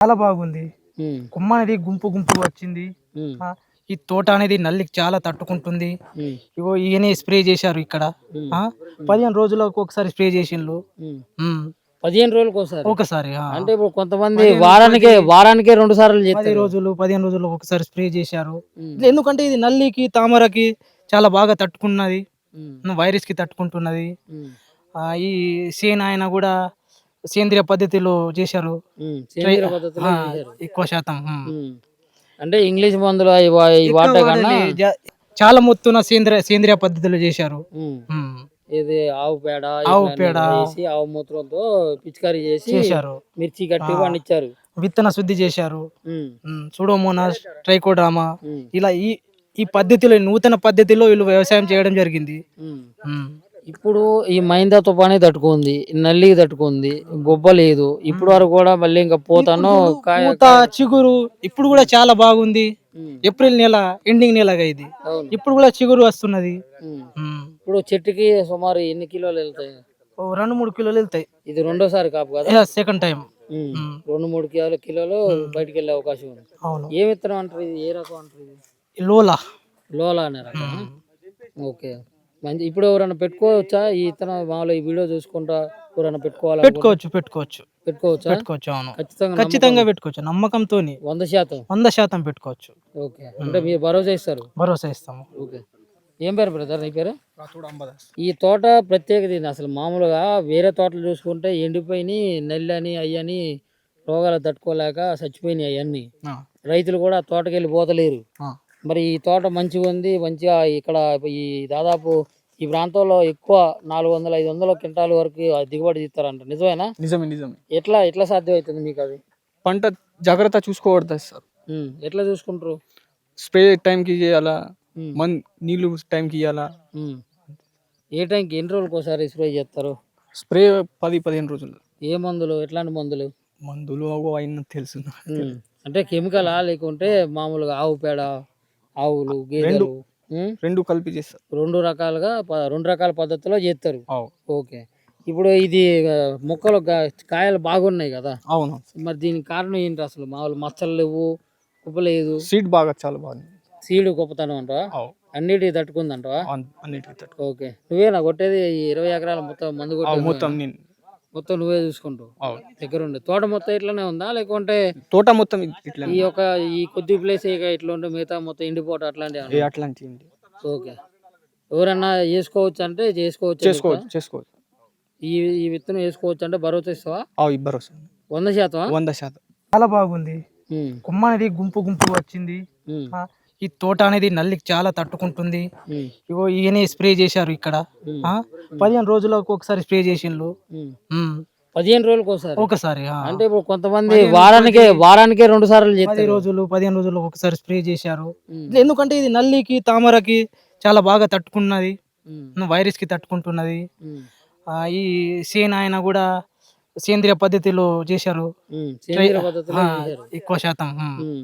చాలా బాగుంది. హ్మ్. కొమ్మ అనేది గుంపు గుంపుగా వచ్చింది. హ్మ్. ఈ తోట అనేది నల్లికి చాలా తట్టుకుంటుంది. హ్మ్. ఇగో ఈయనే స్ప్రే చేశారు ఇక్కడ. హ్మ్. ఆ! హ్మ్. 15 రోజులకు ఒకసారి స్ప్రే చేసిండ్లు. హ్మ్. హ్మ్. 15 రోజులకోసారి. ఒకసారి. అంటే ఇప్పుడు కొంతమంది 15, వారానికే 2 సార్లు 10 చేస్తారు. రోజులు, 15 రోజులకు ఒకసారి స్ప్రే చేశారు. హ్మ్. ఇట్లా ఎందుకంటే ఇది నల్లికి, తామరకి చాలా బాగా తట్టుకున్నది. హ్మ్. వైరస్‌కి తట్టుకుంటున్నది. హ్మ్. ఈ సేనాయన గూడా సేంద్రియ పద్ధతిలో చేశారు. హ్మ్. ట్రై సేంద్రియ పద్ధతిలో ఆ! చేశారు. ఎక్కువ శాతం. హ్మ్. అంటే ఇంగ్లీష్ మందులు అయి ఈ ఎక్కువ వాడట కన్నా వాడలే. చాలా మొత్తున సేంద్రియ సేంద్రియ పద్ధతిలో చేశారు. హ్మ్. హ్మ్. ఇది ఆవు పేడ ఆవు ఇట్లా అన్నీ పేడ ఏసి ఆవు మూత్రంతో పిచికారీ చేసి చేశారు. మిర్చి ఆ! కట్టి పండించారు. విత్తన శుద్ధి చేశారు. హ్మ్. సూడోమోనాస్, ట్రైకోడర్మా హ్మ్. ఇలా ఈ ఈ పద్ధతిలో నూతన పద్ధతిలో వీళ్ళు వ్యవసాయం చేయడం జరిగింది. హ్మ్. హ్మ్. ఇప్పుడు ఈ మైందా తుఫానే తట్టుకుంది. నల్లికి తట్టుకుంది. బొబ్బ లేదు. ఇప్పటి హ్మ్. వరకు కూడా మళ్ళీ ఇంకా ఇప్పుడు పూతను చూడు కాయ పూత, కాయ చిగురు ఇప్పుడు గూడా చాలా బాగుంది. హ్మ్. ఏప్రిల్ నెల ఎండింగ్ నెలగా ఇది. అవును. ఇప్పుడు గూడా చిగురు వస్తున్నది. హ్మ్. హ్మ్. ఇప్పుడు చెట్టుకి సుమారు ఎన్ని కిలోలు ఎళ్తాయి? ఓ 2, 3 కిలోలు ఎళ్తాయి. ఇది రెండోసారి కాపు కదా? Second time. హ్మ్. హ్మ్. 2, 3 కిలోలు హ్మ్. బయటికెళ్ళే అవకాశం ఉంది. అవును. ఏ విత్తనం అంటారు ఇది? ఏ రకం అంటారు ఇది? లోలా. లోలా అనే రకమా? హ్మ్. ఓకే. మంచి ఇప్పుడు ఎవరైనా పెట్టుకోవచ్చా? ఈ ఇత్తనం మామూలుగా ఈ వీడియో చూసుకుంటా ఎవరైనా పెట్టుకోవాలనుకుంటే పెట్టుకోవచ్చు. పెట్టుకోవచ్చు. పెట్టుకోవచ్చా? పెట్టుకోవచ్చు. అవును. ఖచ్చితంగా నమ్మకం ఖచ్చితంగా పెట్టుకోవచ్చు. నమ్మకంతోని 100% 100% పెట్టుకోవచ్చు. ఓకే. అంటే హ్మ్. మీరు భరోసా ఇస్తారు. భరోసా ఇస్తాము. ఓకే. ఏం పేరు బ్రదర్ నీ పేరు? రాథోడ్ అంబదాస్. ఈ తోట ప్రత్యేకత ఏంది అసలు? మామూలుగా వేరే తోటలు చూసుకుంటే ఎండిపోయినయి, నల్లని అయ్యని రోగాలకు తట్టుకోలేక చచ్చిపోయినాయి అయన్నీ. ఆ! రైతులు కూడా తోటకెళ్ళి పోతలేరు. ఆ! మరి ఈ తోట మంచిగుంది. మంచిగా ఇక్కడ ఈ దాదాపు ఈ ప్రాంతంలో ఎక్కువ 400, 500 క్వింటాల్ వరకు దిగుబడి తీస్తారంట. నిజమేనా? నిజమే. నిజమే. ఎట్లా సాధ్యమవుతుంది మీకది? పంట జాగ్రత్త చూసుకోకూడదు సార్. ఎట్లా చూసుకుంటారు? స్ప్రే టైంకి చేయాలా, హ్మ్. నీళ్ళు టైంకి ఇయ్యాలా. హ్మ్. ఏ టైంకి ఎన్ని రోజులకోసారి స్ప్రే చేస్తారు? స్ప్రే 10, 15 రోజులు. ఏ మందులు? ఎట్లాంటి మందులు? మందులు అవో అయన్నీ తెలుసు. హ్మ్. అంటే కెమికలా? లేకుంటే మామూలుగా ఆవు పేడ, ఆవులు, 2, గేదెలు 2 కలిపి చేస్తారు. 2 రకాలుగా 2 రకాల పద్ధతిలో జేత్తరు. అవు. ఓకే. ఇప్పుడు ఇది మొక్కలు కాయలు బాగున్నాయి గదా! అవును. మరి దీనికి కారణం ఏంటి అసలు? మామూలు మచ్చలు లెవ్వు, కుప్ప లేదు. సీడ్ బాగా చాలా బాగుంది. సీడ్ గొప్పతనం అంటావా? అవు. అన్నిటికి తట్టుకుందంటావా? అన్నిటికి తట్టు. ఓకే. నువ్వేనా కొట్టేది ఈ 20 ఎకరాలు మొత్తం మందు కొట్టేది మొత్తం నువ్వేనా? నేను. మొత్తం నువ్వే చూసుకుంటావు. అవును. దగ్గరుండి. తోట మొత్తం ఇట్లనే ఉందా? లేకుంటే తోట మొత్తం ఈ ఇట్లనే. యొక్క ఈ కొద్ది ప్లేసే ఇక ఇట్లా ఉంటే మిగతా మొత్తం ఎండిపోవటం అట్లాంటియేమన్నా ఉందా? అట్లాంటివి ఓకే. ఎవరన్నా జేసుకోవచ్చంటే జేసుకోవచ్చని చెప్తావా? చేసుకోవచ్చు. ఈ ఈ విత్తనం ఏసుకోవచ్చంటే భరోసా ఇస్తావా? అవు భరోసా. 100% 100%. చాలా బాగుంది. హ్మ్. కొమ్మ అనేది గుంపు గుంపుగా వచ్చింది. హ్మ్. ఆ! ఈ తోట అనేది నల్లికి చాలా తట్టుకుంటుంది. హ్మ్. ఇగో ఈయనే స్ప్రే చేశారు ఇక్కడ. హ్మ్. ఆ! హ్మ్. 15 రోజులకు ఒకసారి స్ప్రే చేసిండ్లు. హ్మ్. హ్మ్. 15 రోజులకోసారి. ఒకసారి. అంటే ఇప్పుడు కొంతమంది 15, వారానికే 2 సార్లు 10 జేత్తరు. రోజులు, 15 రోజులకు ఒకసారి స్ప్రే చేశారు. హ్మ్. ఇట్లా ఎందుకంటే ఇది నల్లికి, తామరకి చాలా బాగా తట్టుకున్నది. హ్మ్. వైరస్‌కి తట్టుకుంటున్నది. హ్మ్. ఈ సేనాయన గూడా సేంద్రియ పద్ధతిలో చేశారు. ట్రై సేంద్రియ పద్ధతిలో ఆ! జేశారు. ఎక్కువ శాతం. హ్మ్.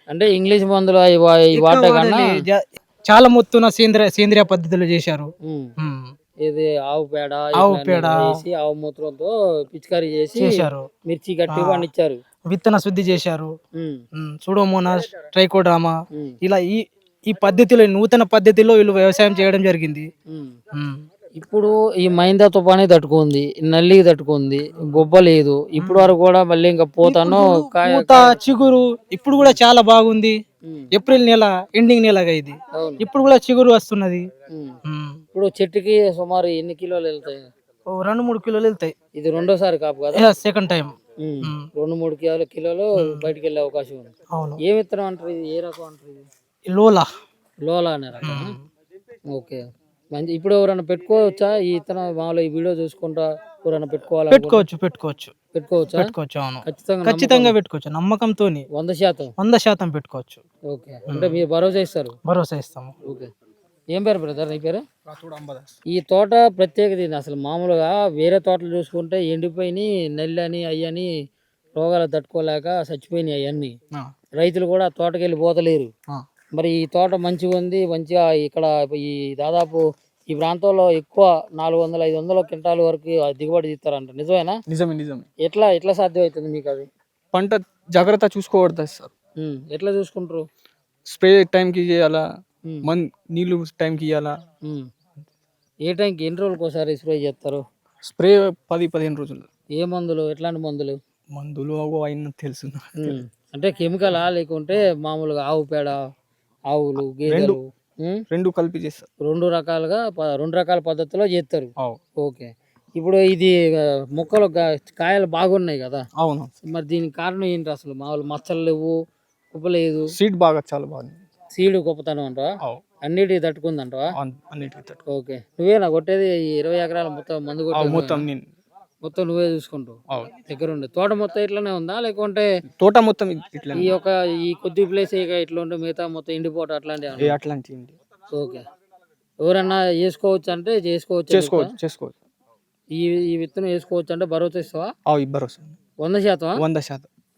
అంటే ఇంగ్లీష్ మందులు ఈ ఎక్కువ వాడటం కన్నా వాడలే. చాలా మొత్తున సేంద్రియ సేంద్రియ పద్ధతిలో చేశారు. హ్మ్. హ్మ్. ఇది ఆవు పేడ ఆవు ఇట్లా అన్నీ పేడ ఏసి ఆవు మూత్రంతో పిచికారీ చేసి చేశారు. మిర్చి ఆ! కట్టి పండించారు. విత్తన శుద్ధి చేశారు. హ్మ్. సూడోమోనాస్, ట్రైకోడర్మా హ్మ్. ఇలా ఈ ఈ పద్ధతిలో నూతన పద్ధతిలో వీళ్ళు వ్యవసాయం చేయడం జరిగింది. హ్మ్. హ్మ్. ఇప్పుడు ఈ మైందా తుఫానే తట్టుకుంది. నల్లికి తట్టుకుంది. బొబ్బ లేదు. ఇప్పటి హ్మ్. వరకు కూడా మళ్ళీ ఇంకా ఇప్పుడు పూతను చూడు కాయ పూత, కాయ చిగురు ఇప్పుడు గూడా చాలా బాగుంది. హ్మ్. ఏప్రిల్ నెల ఎండింగ్ నెలగా ఇది. అవును. ఇప్పుడు గూడా చిగురు వస్తున్నది. హ్మ్. హ్మ్. ఇప్పుడు చెట్టుకి సుమారు ఎన్ని కిలోలు ఎళ్తాయి? ఓ 2, 3 కిలోలు ఎళ్తాయి. ఇది రెండోసారి కాపు కదా? Second time. హ్మ్. హ్మ్. 2, 3 కిలోలు హ్మ్. బయటికెళ్ళే అవకాశం ఉంది. అవును. ఏ విత్తనం అంటారు ఇది? ఏ రకం అంటారు ఇది? లోలా. లోలా అనే రకమా? హ్మ్. ఓకే. ఇప్పుడు ఎవరైనా పెట్టుకోవచ్చా? ఈ ఇత్తనం మామూలుగా ఈ వీడియో చూసుకుంటా ఎవరైనా పెట్టుకోవాలనుకుంటే పెట్టుకోవచ్చు. పెట్టుకోవచ్చు. పెట్టుకోవచ్చా? పెట్టుకోవచ్చు. అవును. ఖచ్చితంగా నమ్మకం ఖచ్చితంగా పెట్టుకోవచ్చు. నమ్మకంతోని 100% 100% పెట్టుకోవచ్చు. ఓకే. అంటే మీరు భరోసా ఇస్తారు. భరోసా ఇస్తాము. ఓకే. ఏం పేరు బ్రదర్ నీ పేరు? రాథోడ్ అంబదాస్. ఈ తోట ప్రత్యేకత ఏంది అసలు? మామూలుగా వేరే తోటలు చూసుకుంటే ఎండిపోయినయి, నల్లని అయ్యని రోగాలకు తట్టుకోలేక చచ్చిపోయినాయి అయన్నీ. ఆ! రైతులు కూడా తోటకెళ్ళి పోతలేరు. ఆ! మరి ఈ తోట మంచిగుంది. మంచిగా ఇక్కడ ఈ దాదాపు ఈ ప్రాంతంలో ఎక్కువ 400, 500 క్వింటాల్ వరకు దిగుబడి తీస్తారంట. నిజమేనా? నిజమే. నిజమే. ఎట్లా సాధ్యమవుతుంది మీకది? పంట జాగ్రత్త చూసుకోబడుతుంది సార్. ఎట్లా చూసుకుంటారు? స్ప్రే టైంకి చేయాలా, ఉమ్, నీళ్ళు టైంకి ఇవ్వాలా. ఉమ్. ఏ టైంకి ఎన్ని రోజులకు ఒకసారి స్ప్రే చేస్తారు? స్ప్రే 10-15 రోజులు. ఏ మందులు, ఎట్లాంటి మందులు? మందులు అవి అయినా తెలుసు. అంటే కెమికలా లేకుంటే మామూలుగా ఆవు పేడ, ఆవులు, గేదెలు? రెండు కలిపి చేస్తారు. రెండు రకాలుగా రెండు రకాల పద్ధతిలో చేస్తారు. అవు ఓకే. ఇప్పుడు ఇది మొక్కలు కాయలు బాగున్నాయి కదా, అవును. మరి దీనికి కారణం ఏంటి అసలు? మామూలు మచ్చలు లేవు, కుప్ప లేదు, సీడ్ బాగా చాలా బాగుంది. సీడ్ గొప్పతనం అంటావా? అవు అన్నిటికి తట్టుకుందంటావా? అన్నిటికీ తట్టు. ఓకే. నువ్వేనా కొట్టేది ఈ 20 ఎకరాల మొత్తం మందు కొట్టేది? మొత్తం నేను. మొత్తం నువ్వే చూసుకుంటావు అవును. దగ్గరుండి? తోట మొత్తం ఇట్లానే ఉందా లేకుంటే తోట మొత్తం ఇట్లా ఈ కొద్ది ప్లేస్ ఇట్లా ఉంటే మిగతా మొత్తం ఎండిపోవటం అట్లాంటివి? అట్లాంటి ఓకే. ఎవరన్నా చేసుకోవచ్చు అంటే చేసుకోవచ్చు? చేసుకోవచ్చు. ఈ ఈ విత్తనం వేసుకోవచ్చు అంటే భరోసా ఇస్తావా? భరోసా 100%? 100%.